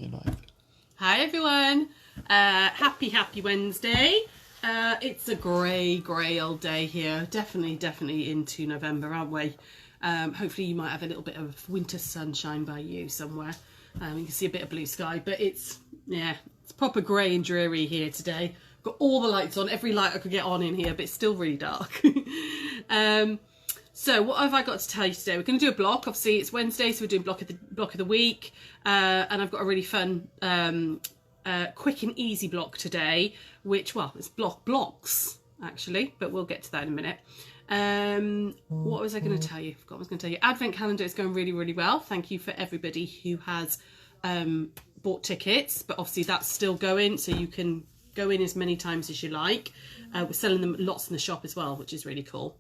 You're live. Hi everyone, happy Wednesday. It's a grey old day here, definitely into November, aren't we? Hopefully you might have a little bit of winter sunshine by you somewhere. You can see a bit of blue sky, but it's proper grey and dreary here today. Got all the lights on, every light I could get on in here, but it's still really dark. So what have I got to tell you today? We're going to do a block. Obviously it's Wednesday, so we're doing block of the week, and I've got a really fun quick and easy block today, which, well, it's blocks actually, but we'll get to that in a minute. What was I going to tell you? I forgot what I was going to tell you. Advent calendar is going really well. Thank you for everybody who has bought tickets, but obviously that's still going, so you can go in as many times as you like. We're selling them lots in the shop as well, which is really cool.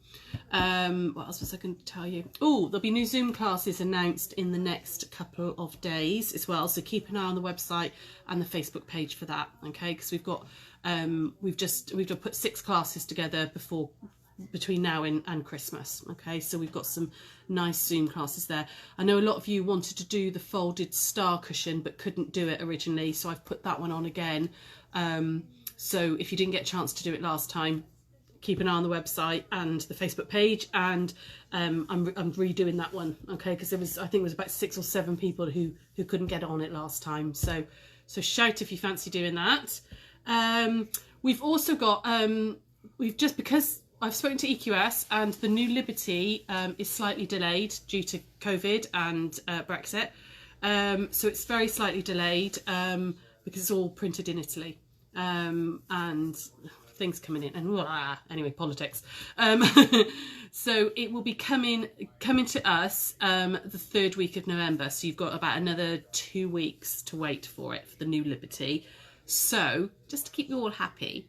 What else was I going to tell you? Oh, there'll be new Zoom classes announced in the next couple of days as well, so keep an eye on the website and the Facebook page for that, okay? Because we've got we've just put 6 classes together between now and Christmas, okay? So we've got some nice Zoom classes there. I know a lot of you wanted to do the folded star cushion but couldn't do it originally, so I've put that one on again. So if you didn't get a chance to do it last time, keep an eye on the website and the Facebook page, and I'm redoing that one, okay? Because I think it was about 6 or 7 people who couldn't get on it last time. So shout if you fancy doing that. We've also got because I've spoken to EQS, and the new Liberty is slightly delayed due to COVID and Brexit. So it's very slightly delayed because it's all printed in Italy, and things coming in, and anyway, politics. So it will be coming to us the 3rd week of November. So you've got about another 2 weeks to wait for it, for the new Liberty. So just to keep you all happy,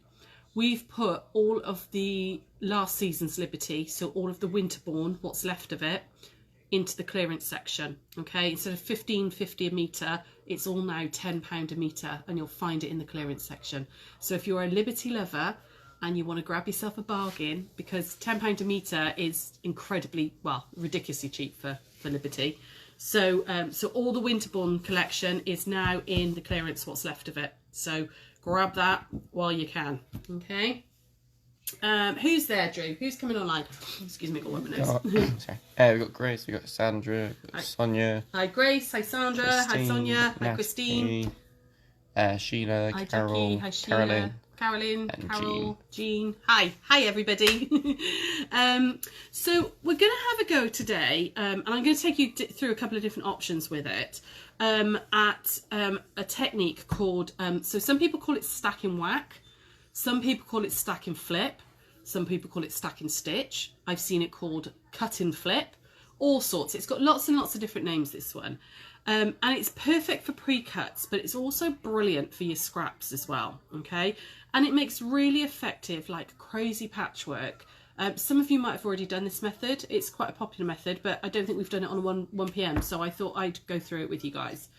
we've put all of the last season's Liberty, so all of the Winterbourne, what's left of it, into the clearance section, okay? Instead of £15.50 a metre, it's all now £10 a metre, and you'll find it in the clearance section. So if you're a Liberty lover and you want to grab yourself a bargain, because £10 a metre is incredibly, well, ridiculously cheap for Liberty. So all the Winterbourne collection is now in the clearance, what's left of it. So grab that while you can, okay? Who's there, Drew? Who's coming online? Excuse me, got one minute. Sorry. We've got Grace, we've got Sandra, we've got Sonia. Hi Grace, hi Sandra, hi Sonia, hi Christine. Sheila, hi Carol, Jackie, hi Sheila, Carolyn, Carol, Jean. Hi everybody. So we're going to have a go today, and I'm going to take you through a couple of different options with it, at a technique called, so some people call it stack and whack. Some people call it stack and flip. Some people call it stack and stitch. I've seen it called cut and flip. All sorts. It's got lots and lots of different names, this one. And it's perfect for pre-cuts, but it's also brilliant for your scraps as well, okay? And it makes really effective, like, crazy patchwork. Some of you might have already done this method. It's quite a popular method, but I don't think we've done it on 1 p.m, so I thought I'd go through it with you guys.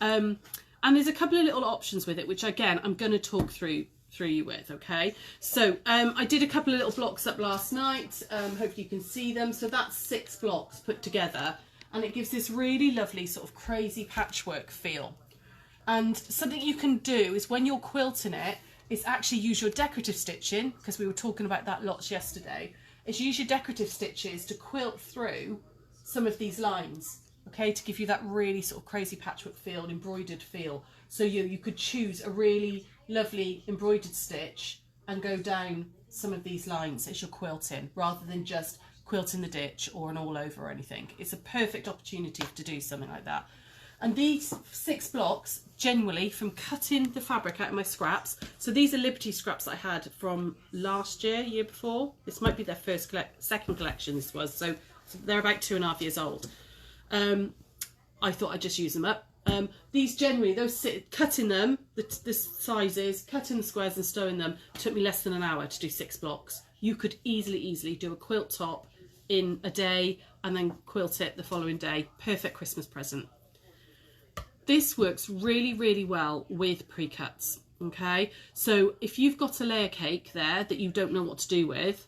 And there's a couple of little options with it, which, again, I'm going to talk through you with, okay? So I did a couple of little blocks up last night. Hopefully you can see them. So that's 6 blocks put together, and it gives this really lovely sort of crazy patchwork feel. And something you can do is, when you're quilting it, is actually use your decorative stitching, because we were talking about that lots yesterday, is use your decorative stitches to quilt through some of these lines, okay, to give you that really sort of crazy patchwork feel, embroidered feel. So you could choose a really lovely embroidered stitch and go down some of these lines as you're quilting, rather than just quilting the ditch or an all over or anything. It's a perfect opportunity to do something like that. And these 6 blocks, generally from cutting the fabric out of my scraps, so these are Liberty scraps that I had from last year before. This might be their second collection, this was, so they're about 2.5 years old. I thought I'd just use them up. These generally, cutting them, the sizes, cutting the squares and sewing them, took me less than an hour to do 6 blocks. You could easily do a quilt top in a day and then quilt it the following day. Perfect Christmas present. This works really well with pre-cuts, okay? So if you've got a layer cake there that you don't know what to do with,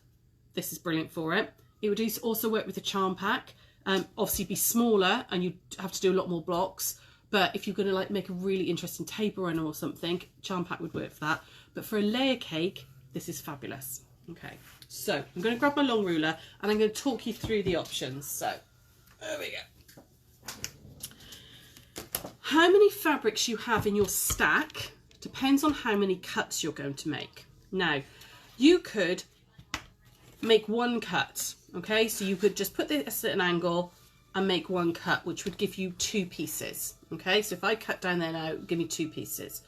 this is brilliant for it. It would also work with a charm pack. Obviously be smaller and you'd have to do a lot more blocks, But if you're going to like make a really interesting table runner or something, charm pack would work for that. But for a layer cake, this is fabulous. Okay, so I'm going to grab my long ruler and I'm going to talk you through the options. So there we go. How many fabrics you have in your stack depends on how many cuts you're going to make. Now, you could make one cut, okay? So you could just put this at an angle and make one cut, which would give you 2 pieces, okay? So if I cut down there now, it would give me 2 pieces.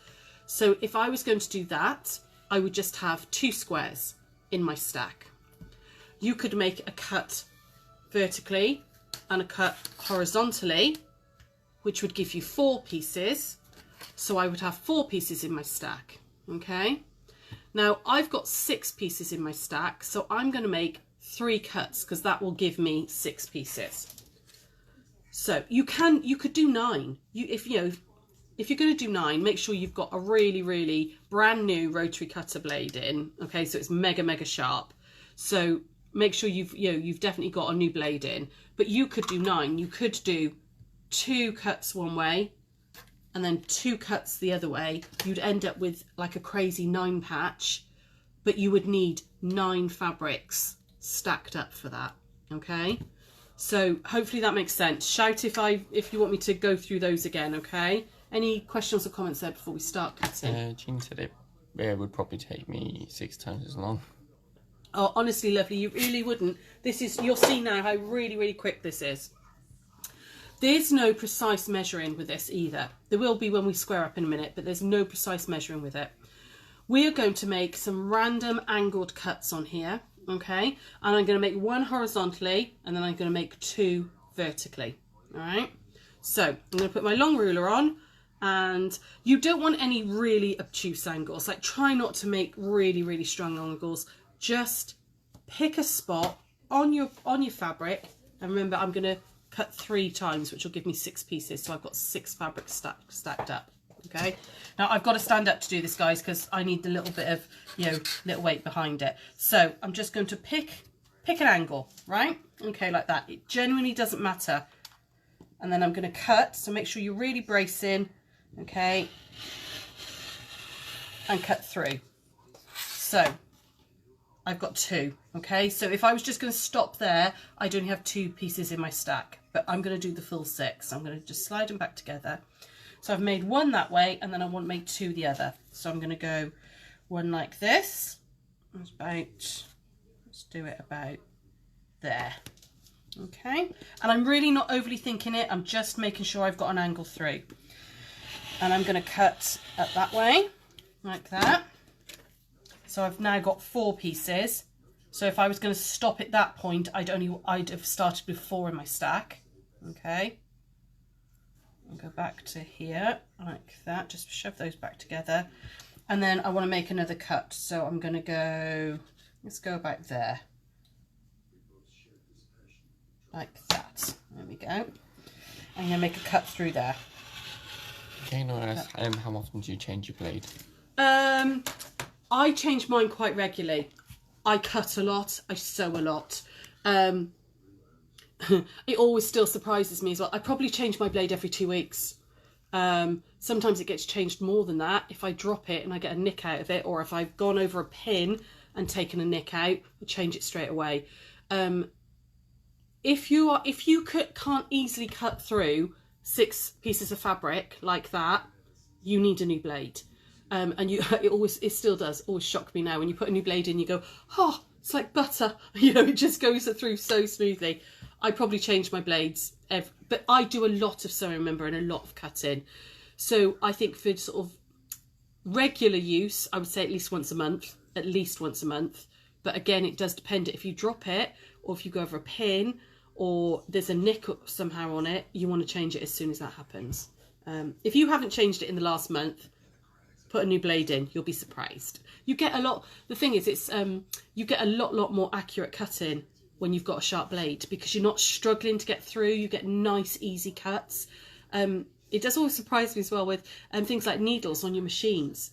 So if I was going to do that, I would just have 2 squares in my stack. You could make a cut vertically and a cut horizontally, which would give you 4 pieces. So I would have 4 pieces in my stack, okay? Now I've got 6 pieces in my stack, so I'm going to make 3 cuts because that will give me 6 pieces. So you could do 9. If you're going to do 9, make sure you've got a really brand new rotary cutter blade in, okay? So it's mega sharp. So make sure you've definitely got a new blade in. But you could do 9. You could do 2 cuts one way and then 2 cuts the other way. You'd end up with like a crazy 9 patch, but you would need 9 fabrics stacked up for that, okay? So hopefully that makes sense. Shout if you want me to go through those again, okay? Any questions or comments there before we start cutting? Jean said it would probably take me 6 times as long. Oh, honestly, lovely, you really wouldn't. You'll see now how really quick this is. There's no precise measuring with this either. There will be when we square up in a minute, but there's no precise measuring with it. We are going to make some random angled cuts on here, okay? And I'm going to make 1 horizontally and then I'm going to make 2 vertically, all right? So I'm going to put my long ruler on, and you don't want any really obtuse angles. Like, try not to make really strong angles. Just pick a spot on your fabric, and remember I'm going to cut 3 times, which will give me 6 pieces. So I've got 6 fabrics stacked up. Okay, now I've got to stand up to do this, guys, because I need a little bit of, little weight behind it. So I'm just going to pick an angle, right? Okay, like that. It genuinely doesn't matter. And then I'm going to cut. So make sure you really brace in, okay, and cut through. So I've got 2, okay? So if I was just going to stop there, I'd only have 2 pieces in my stack, but I'm going to do the full 6. I'm going to just slide them back together. So I've made 1 that way, and then I want to make 2 the other. So I'm going to go 1 like this. Let's do it about there. Okay, and I'm really not overly thinking it. I'm just making sure I've got an angle through. And I'm going to cut up that way, like that. So I've now got 4 pieces. So if I was going to stop at that point, I'd have started with 4 in my stack. Okay. I'll go back to here like that. Just shove those back together. And then I want to make another cut. So I'm going to go, let's go about there. Like that. There we go. I'm going to make a cut through there. Okay, no, how often do you change your blade? I change mine quite regularly. I cut a lot, I sew a lot. It always still surprises me as well. I probably change my blade every 2 weeks. Sometimes it gets changed more than that. If I drop it and I get a nick out of it, or if I've gone over a pin and taken a nick out, I change it straight away. If you can't easily cut through 6 pieces of fabric like that, you need a new blade. And it still does always shock me now when you put a new blade in, you go, oh, it's like butter. It just goes through so smoothly. I probably change my blades, but I do a lot of sewing, remember, and a lot of cutting. So I think for sort of regular use, I would say at least once a month. But again, it does depend. If you drop it, or if you go over a pin, or there's a nick somehow on it, you want to change it as soon as that happens. If you haven't changed it in the last month, put a new blade in, you'll be surprised. You get a lot, the thing is, you get a lot more accurate cutting when you've got a sharp blade, because you're not struggling to get through. You get nice easy cuts. It does always surprise me as well with things like needles on your machines.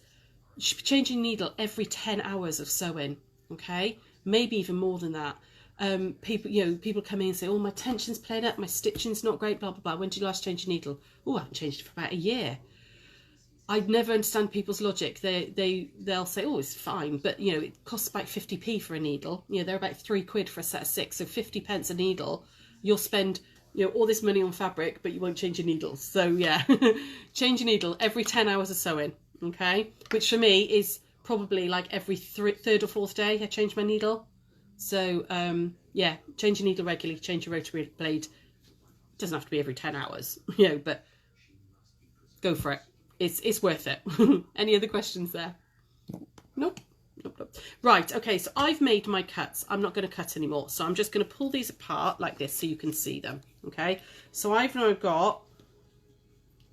You should be changing needle every 10 hours of sewing, okay, maybe even more than that. People come in and say, oh, my tension's played up, my stitching's not great, blah, blah, blah. When did you last change your needle? Oh, I haven't changed it for about a year. I'd never understand people's logic. They'll say, oh, it's fine, but it costs about 50p for a needle. They're about £3 for a set of 6, so 50p a needle. You'll spend all this money on fabric, but you won't change your needles. So yeah, change your needle every 10 hours of sewing. Okay, which for me is probably like every third or fourth day I change my needle. So yeah, change your needle regularly, change your rotary blade. It doesn't have to be every 10 hours, but go for it. It's worth it. Any other questions there? Nope. Right, okay, so I've made my cuts. I'm not going to cut anymore. So I'm just going to pull these apart like this so you can see them. Okay, so I've now got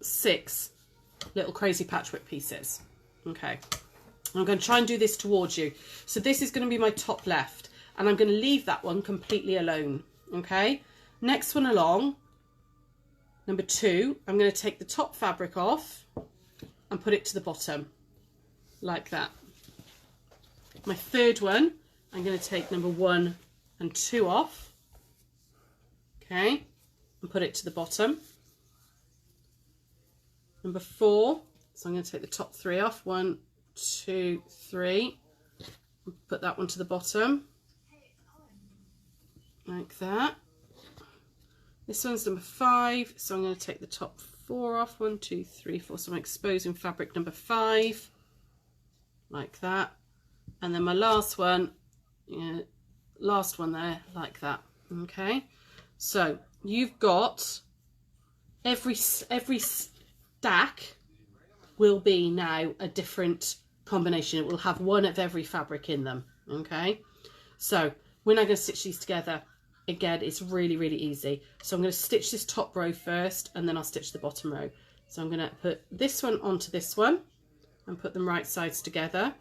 6 little crazy patchwork pieces. Okay, I'm going to try and do this towards you. So this is going to be my top left, and I'm going to leave that one completely alone. Okay, next one along, number 2, I'm going to take the top fabric off and put it to the bottom like that. My third one, I'm going to take number 1 and 2 off, okay, and put it to the bottom. Number 4, so I'm going to take the top 3 off, 1, 2, 3, and put that one to the bottom, like that. This one's number 5, so I'm going to take the top 4 off, 1, 2, 3, 4, so I'm exposing fabric number 5, like that. And then my last one, last one there, like that. Okay, so you've got every stack will be now a different combination. It will have one of every fabric in them. Okay, so we're now going to stitch these together. Again, it's really, really easy. So I'm going to stitch this top row first, and then I'll stitch the bottom row. So I'm going to put this one onto this one and put them right sides together.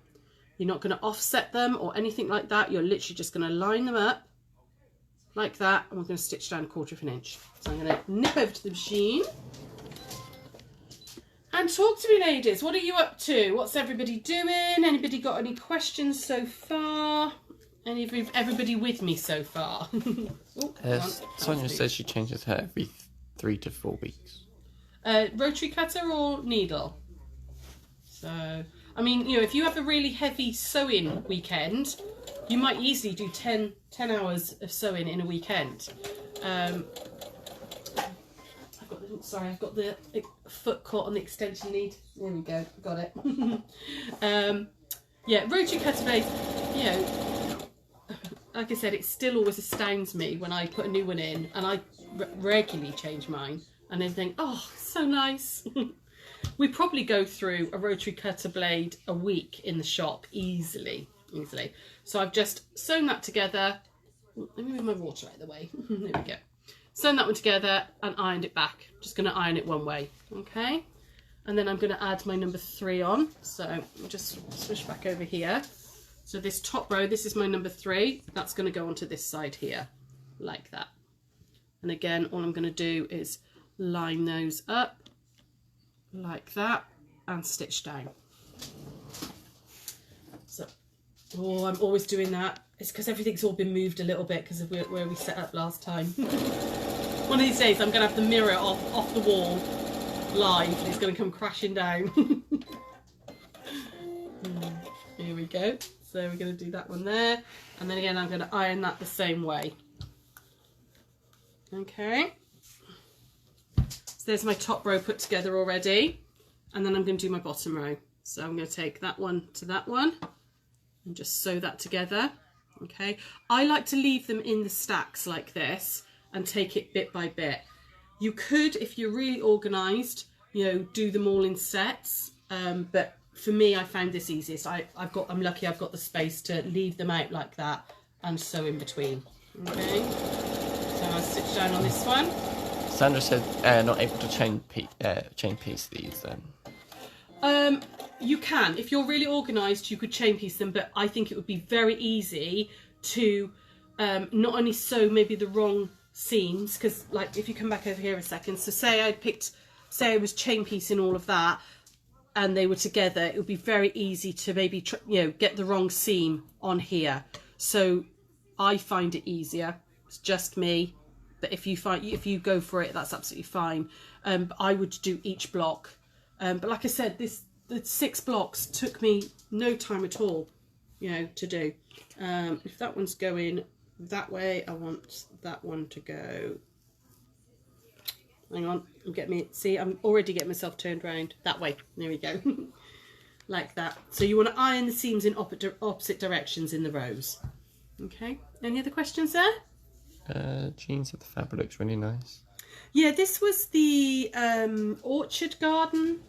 You're not going to offset them or anything like that. You're literally just going to line them up like that, and we're going to stitch down 1/4 of an inch. So I'm going to nip over to the machine and talk to me, ladies. What are you up to? What's everybody doing? Anybody got any questions so far? Everybody with me so far? Sonia says she changes her every 3 to 4 weeks. Rotary cutter or needle? So, I mean, if you have a really heavy sewing weekend, you might easily do 10 hours of sewing in a weekend. I've got the foot caught on the extension lead. There we go, got it. Yeah, rotary cutter blades, like I said, it still always astounds me when I put a new one in, and I regularly change mine, and then think, oh, so nice. We probably go through a rotary cutter blade a week in the shop easily. So I've just sewn that together. Let me move my water out of the way. There we go. Sewn that one together and ironed it back. Just going to iron it one way, okay? And then I'm going to add my number 3 on. So I'll just switch back over here. So this top row, this is my number 3. That's going to go onto this side here, like that. And again, all I'm going to do is line those up like that and stitch down. So, oh, I'm always doing that. It's because everything's all been moved a little bit because of where we set up last time. One of these days I'm going to have the mirror off the wall live, and it's going to come crashing down. Here we go. So we're going to do that one there, and then again I'm going to iron that the same way. Okay. So there's my top row put together already, and then I'm going to do my bottom row. So I'm going to take that one to that one and just sew that together. Okay. I like to leave them in the stacks like this and take it bit by bit. You could, if you're really organised, do them all in sets, but for me, I found this easiest. I'm lucky I've got the space to leave them out like that and sew in between. Okay, so I'll stitch down on this one. Sandra said not able to chain piece these then. You can, if you're really organised, you could chain piece them, but I think it would be very easy to not only sew maybe the wrong seams, because like if you come back over here a second, so say I was chain piecing all of that and they were together, it would be very easy to maybe get the wrong seam on here. So I find it easier. It's just me. But if you go for it, that's absolutely fine. But I would do each block. But like I said, the 6 blocks took me no time at all, you know, to do. If that one's going that way, I want that one to go. Hang on, I'm already getting myself turned around that way. There we go. Like that. So you want to iron the seams in opposite directions in the rows. Okay. Any other questions there? Jean said the fabric looks really nice. Yeah, this was the Orchard Garden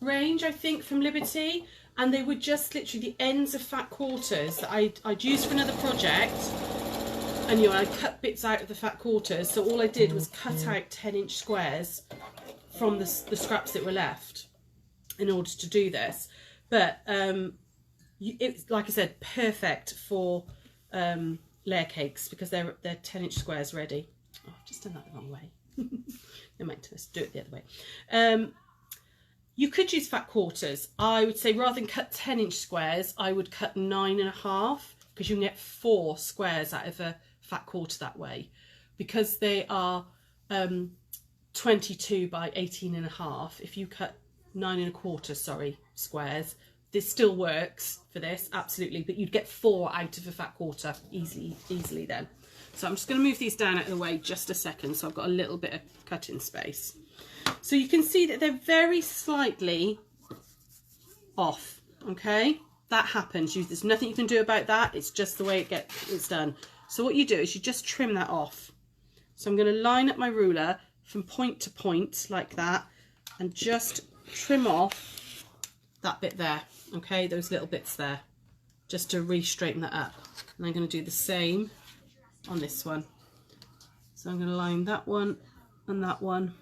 range, I think, from Liberty, and they were just literally the ends of fat quarters that I'd used for another project, and you know, I cut bits out of the fat quarters, so all I did was cut out 10-inch squares from the scraps that were left in order to do this. But it's, like I said, perfect for layer cakes because they're 10-inch squares ready. Oh, I've just done that the wrong way. Never mind, let's do it the other way. You could use fat quarters. I would say rather than cut 10-inch squares, I would cut 9.5 because you can get 4 squares out of a fat quarter that way. Because they are 22 by 18.5. If you cut 9.25, squares, this still works for this, absolutely, but you'd get 4 out of a fat quarter easily then. So I'm just going to move these down out of the way just a second, so I've got a little bit of cutting space. So you can see that they're very slightly off, okay? That happens. There's nothing you can do about that. It's just the way it's done. So what you do is you just trim that off. So I'm going to line up my ruler from point to point like that and just trim off that bit there, okay? Those little bits there, just to re-straighten that up. And I'm going to do the same on this one. So I'm going to line that one and that one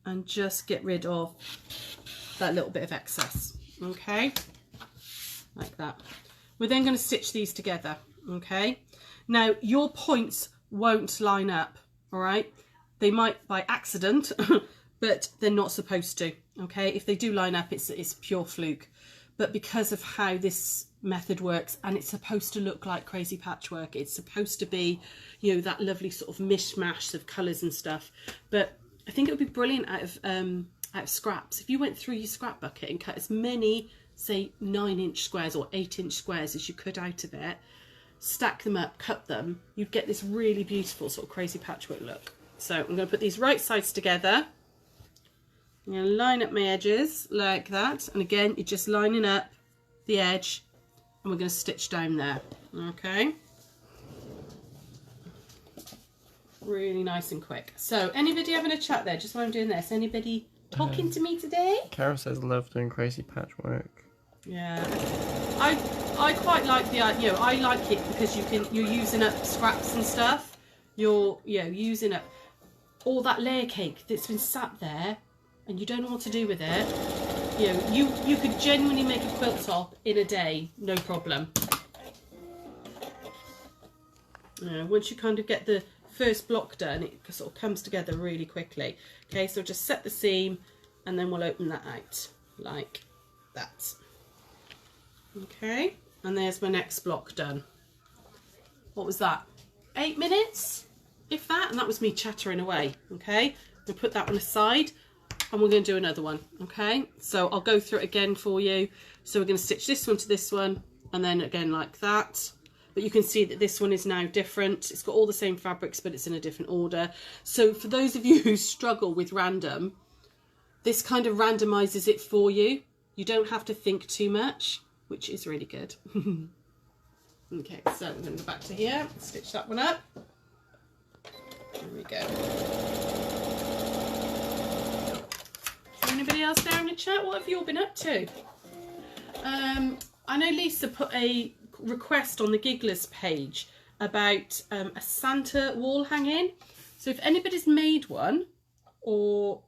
and just get rid of that little bit of excess, okay? Like that. We're then going to stitch these together, okay? Now your points won't line up, all right? They might by accident, but they're not supposed to, okay? If they do line up, it's pure fluke. But because of how this method works, and it's supposed to look like crazy patchwork, it's supposed to be, you know, that lovely sort of mishmash of colours and stuff. But I think it would be brilliant out of scraps. If you went through your scrap bucket and cut as many, say, 9-inch squares or 8-inch squares as you could out of it, stack them up, cut them, you'd get this really beautiful sort of crazy patchwork look. So I'm going to put these right sides together. I'm going to line up my edges like that, and again you're just lining up the edge and we're going to stitch down there, okay? Really nice and quick. So anybody having a chat there just while I'm doing this? Anybody talking to me today? Carol says love doing crazy patchwork. Yeah, I quite like the, you know, I like it because you're using up scraps and stuff. You're, you know, using up all that layer cake that's been sat there and you don't know what to do with it. You know, you could genuinely make a quilt top in a day, no problem. You know, once you kind of get the first block done, it sort of comes together really quickly. Okay, so just set the seam and then we'll open that out like that. Okay, and there's my next block done. What was that? 8 minutes, if that, and that was me chattering away. Okay, we'll put that one aside and we're going to do another one. Okay, so I'll go through it again for you. So we're going to stitch this one to this one and then again like that. But you can see that this one is now different. It's got all the same fabrics, but it's in a different order. So for those of you who struggle with random, this kind of randomizes it for you. You don't have to think too much, which is really good. Okay, so I'm going to go back to here, stitch that one up. There we go. Is there anybody else there in the chat? What have you all been up to? I know Lisa put a request on the Gigglers page about a Santa wall hanging. So if anybody's made one, or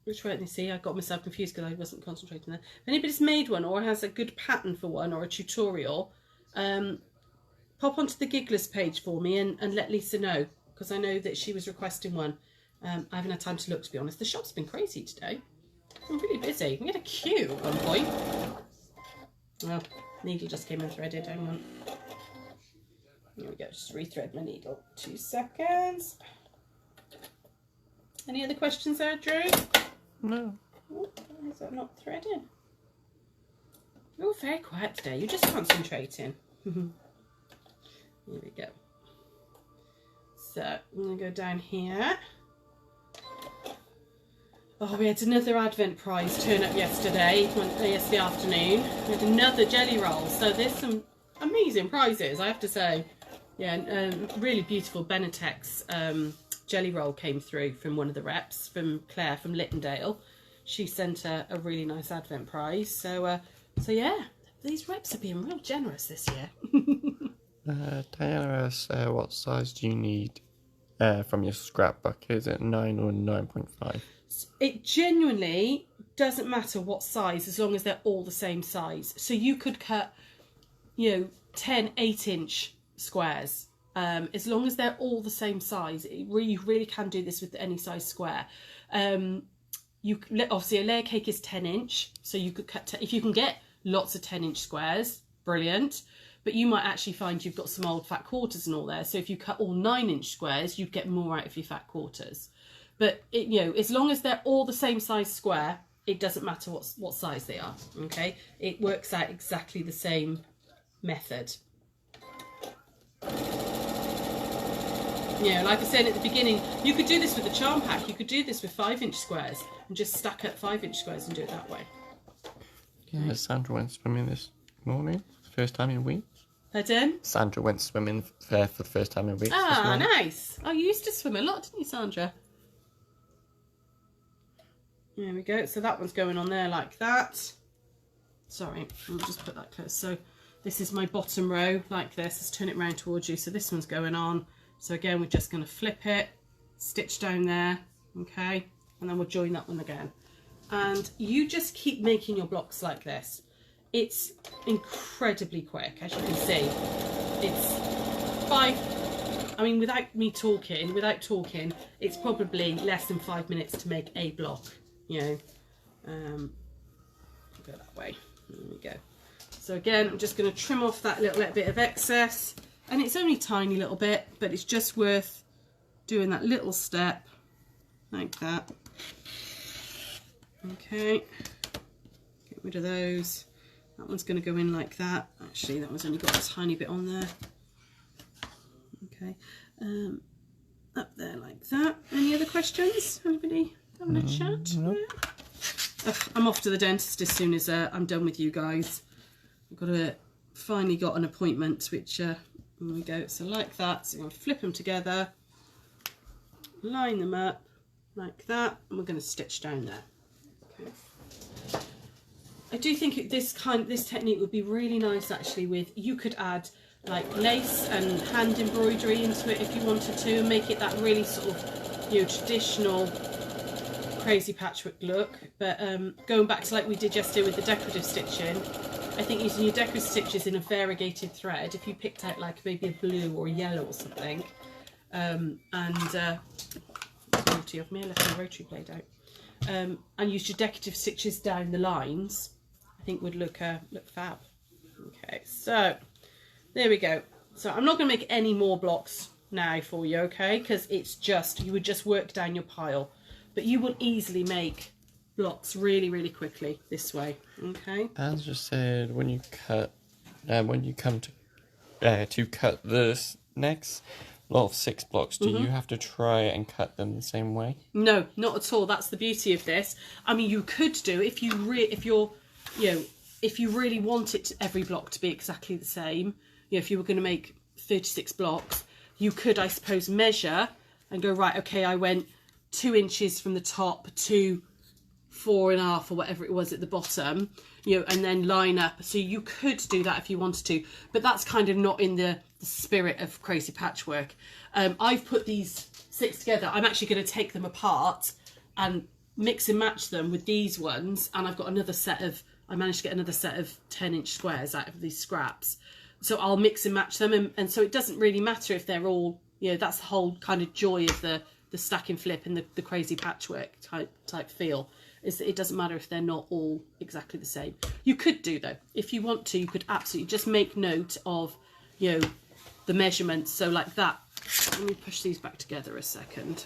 which way, let me see, I got myself confused because I wasn't concentrating there. If anybody's made one or has a good pattern for one or a tutorial, pop onto the Gigglers page for me and let Lisa know, because I know that she was requesting one. I haven't had time to look, to be honest. The shop's been crazy today. I'm really busy. We had a queue at one point. Well, needle just came unthreaded, hang on. Here we go, just rethread my needle. 2 seconds. Any other questions there, Drew? No. Oh, why is that not threading? You're very quiet today. You're just concentrating. Here we go. So I'm going to go down here. Oh, we had another Advent prize turn up yesterday afternoon. We had another jelly roll. So there's some amazing prizes, I have to say. Yeah, really beautiful Benetex jelly roll came through from one of the reps, from Claire from Littendale. She sent a really nice Advent prize. So yeah, these reps are being real generous this year. Diana asks, what size do you need from your scrapbook? Is it 9 or 9.5? It genuinely doesn't matter what size, as long as they're all the same size. So you could cut, 10 8-inch squares, as long as they're all the same size. You really can do this with any size square. Obviously a layer cake is 10-inch, so you could cut if you can get lots of 10-inch squares, brilliant. But you might actually find you've got some old fat quarters and all there, so if you cut all 9-inch squares, you'd get more out of your fat quarters. But as long as they're all the same size square, it doesn't matter what size they are. Okay, it works out exactly the same method. Like I said at the beginning, you could do this with a charm pack. You could do this with 5-inch squares and just stack up 5-inch squares and do it that way. Yeah, Sandra went swimming this morning, first time in weeks. Pardon? Sandra went swimming for the first time in weeks. Ah, nice. Oh, you used to swim a lot, didn't you, Sandra? There we go. So that one's going on there like that. Sorry, I'll just put that close. So this is my bottom row like this. Let's turn it round towards you. So this one's going on. So again, we're just going to flip it, stitch down there, okay? And then we'll join that one again. And you just keep making your blocks like this. It's incredibly quick, as you can see. It's without talking, it's probably less than 5 minutes to make a block. Go that way. There we go. So again, I'm just going to trim off that little bit of excess, and it's only a tiny little bit, but it's just worth doing that little step like that. Okay, get rid of those. That one's going to go in like that. Actually, that one's only got a tiny bit on there. Okay, up there like that. Any other questions? Anybody having a chat? No. I'm off to the dentist as soon as I'm done with you guys. I've finally got an appointment, which here we go. So like that. So I'm going to flip them together, line them up like that, and we're going to stitch down there. Okay. I do think this technique would be really nice actually you could add like lace and hand embroidery into it if you wanted to, and make it that really sort of traditional crazy patchwork look. But going back to like we did yesterday with the decorative stitching, I think using your decorative stitches in a variegated thread, if you picked out like maybe a blue or a yellow or something, guilty of me, I left my rotary blade out, and used your decorative stitches down the lines, I think would look fab. Okay, so there we go. So I'm not going to make any more blocks now for you, okay, because you would just work down your pile, but you will easily make blocks really, really quickly this way. Okay. As just said, when you come to cut this next lot of 6 blocks, do you have to try and cut them the same way? No, not at all. That's the beauty of this. I mean, you could do if you really want every block to be exactly the same. If you were going to make 36 blocks, you could, I suppose, measure and go, right, okay, I went 2 inches from the top to 4.5 or whatever it was at the bottom, and then line up. So you could do that if you wanted to, but that's kind of not in the spirit of crazy patchwork. I've put these 6 together. I'm actually going to take them apart and mix and match them with these ones, and I've got I managed to get another set of 10-inch squares out of these scraps. So I'll mix and match them, and so it doesn't really matter if they're all, that's the whole kind of joy of the stack and flip and the crazy patchwork type feel, is that it doesn't matter if they're not all exactly the same. You could do though, if you want to, you could absolutely just make note of, the measurements. So like that. Let me push these back together a second.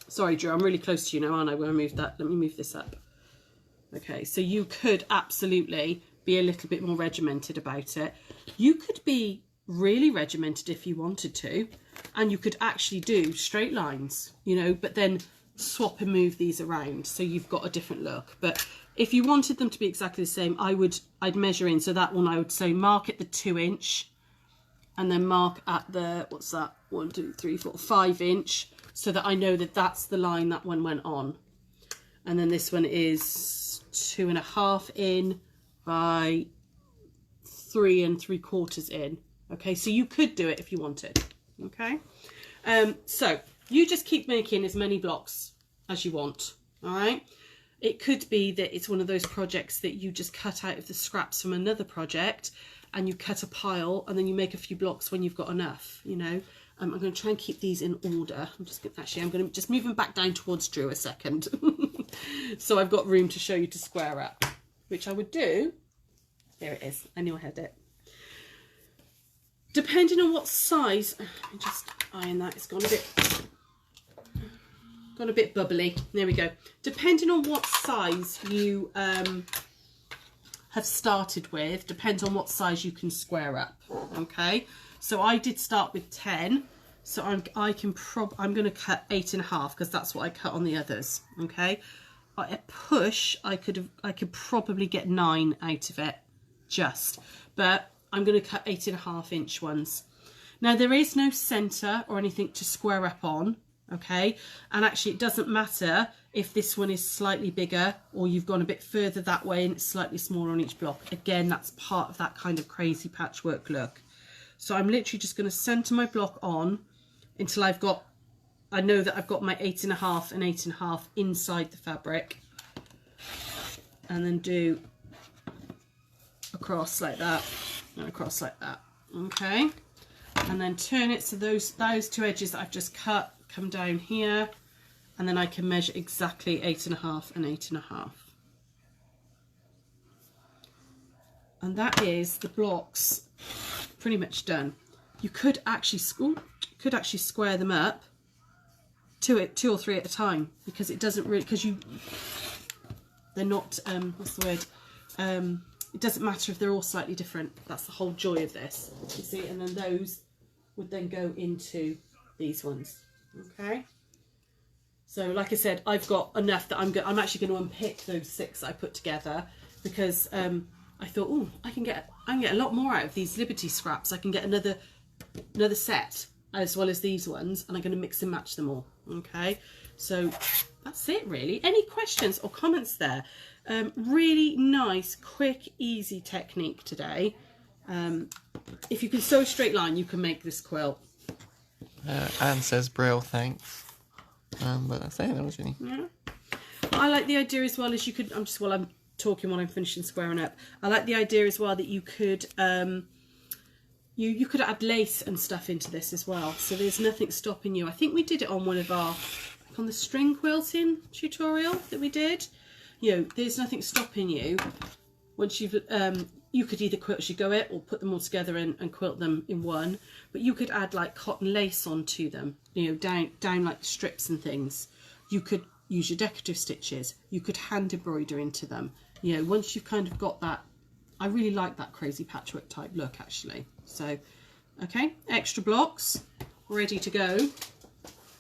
Sorry, Drew, I'm really close to you now, aren't I? When I move that, let me move this up. Okay, so you could absolutely be a little bit more regimented about it. You could be really regimented if you wanted to, and you could actually do straight lines, you know, but then swap and move these around so you've got a different look. But if you wanted them to be exactly the same, I'd measure in. So that one I would say mark at the 2 inch, and then mark at the, what's that, 1, 2, 3, 4, 5 inch, so that I know that that's the line that one went on. And then this one is 2.5 in by 3 3/4 in. Okay, so you could do it if you wanted. Okay, so you just keep making as many blocks as you want. All right, it could be that it's one of those projects that you just cut out of the scraps from another project, and you cut a pile, and then you make a few blocks when you've got enough, you know. I'm going to try and keep these in order. I'm going to just move them back down towards Drew a second. So I've got room to show you to square up, which I would do. There it is. I knew I had it. Depending on what size, let me just iron that. It's gone a bit bubbly. There we go. Depending on what size you have started with, depends on what size you can square up. Okay, so I did start with 10, so I'm going to cut 8.5 because that's what I cut on the others. Okay, at a push I could probably get 9 out of it, but I'm going to cut 8.5 inch ones. Now there is no center or anything to square up on. Okay, and actually it doesn't matter if this one is slightly bigger or you've gone a bit further that way and it's slightly smaller on each block. Again, that's part of that kind of crazy patchwork look. So I'm literally just going to center my block on until I know that I've got my 8.5 and 8.5 inside the fabric, and then do across like that and across like that. Okay, and then turn it so those 2 edges that I've just cut come down here, and then I can measure exactly 8.5 and 8.5. And that is the blocks pretty much done. You could actually square them up 2 or 3 at a time, because it doesn't really, they're not what's the word, it doesn't matter if they're all slightly different. That's the whole joy of this, you see. And then those would then go into these ones. Okay, so like I said, I've got enough that I'm actually going to unpick those 6 I put together, because I thought, oh, I can get a lot more out of these Liberty scraps. I can get another set as well as these ones, and I'm going to mix and match them all. Okay, so that's it really. Any questions or comments there? Really nice, quick, easy technique today. If you can sew a straight line, you can make this quilt. Anne says Brill, thanks. But that's it, that was really. Yeah. I like the idea as well as you could. I'm talking while I'm finishing squaring up. I like the idea as well that you could you could add lace and stuff into this as well. So there's nothing stopping you. I think we did it on one of our on the string quilting tutorial that we did. You know, there's nothing stopping you once you've you could either quilt as you go it or put them all together and quilt them in one, but you could add like cotton lace onto them, you know, down like strips and things. You could use your decorative stitches, you could hand embroider into them. You know, once you've kind of got that, I really like that crazy patchwork type look actually. So okay, extra blocks ready to go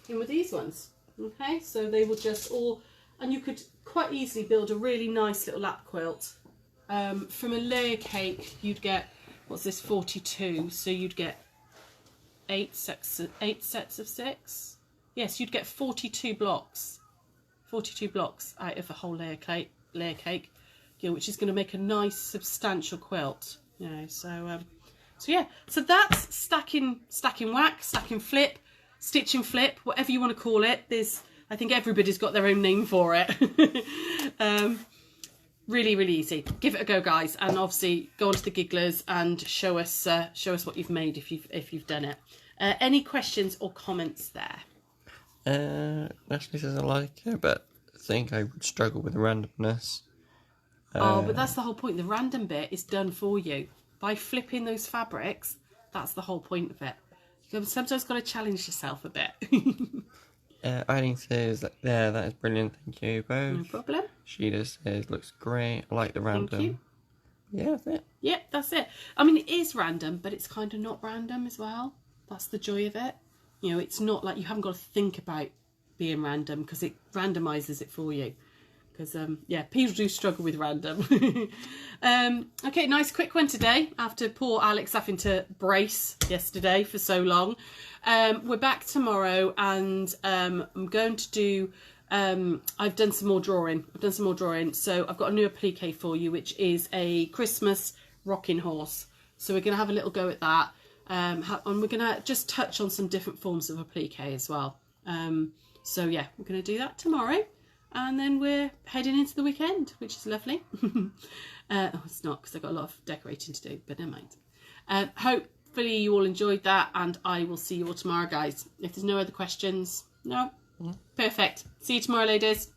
in with these ones. Okay, so they will just all, and you could quite easily build a really nice little lap quilt. From a layer cake, you'd get, what's this, 42, so you'd get 8 sets of 6. Yes, you'd get 42 blocks out of a whole layer cake, you know, which is going to make a nice substantial quilt, you know. So yeah, so that's stacking whack, stacking flip, stitch and flip, whatever you want to call it. I think everybody's got their own name for it. Really, really easy. Give it a go, guys, and obviously go onto the Gigglers and show us what you've made if you've done it. Any questions or comments there? Ashley says I like it, but I think I would struggle with the randomness. But that's the whole point. The random bit is done for you by flipping those fabrics. that's the whole point of it. You've sometimes got to challenge yourself a bit. Eileen says, there, that is brilliant. Thank you both. No problem. Sheila says, looks great. I like the random. Thank you. Yeah, that's it. Yeah, that's it. I mean, it is random, but it's kind of not random as well. That's the joy of it. You know, it's not like you haven't got to think about being random because it randomizes it for you. Because, yeah, people do struggle with random. Okay, nice quick one today after poor Alex having to brace yesterday for so long. We're back tomorrow and I'm going to do... I've done some more drawing. So I've got a new applique for you, which is a Christmas rocking horse. So we're going to have a little go at that. And we're going to just touch on some different forms of applique as well. So yeah, we're going to do that tomorrow. And then we're heading into the weekend, which is lovely. Oh, it's not, because I've got a lot of decorating to do, but never mind. Hopefully you all enjoyed that, and I will see you all tomorrow, guys. If there's no other questions, no? Perfect. See you tomorrow, ladies.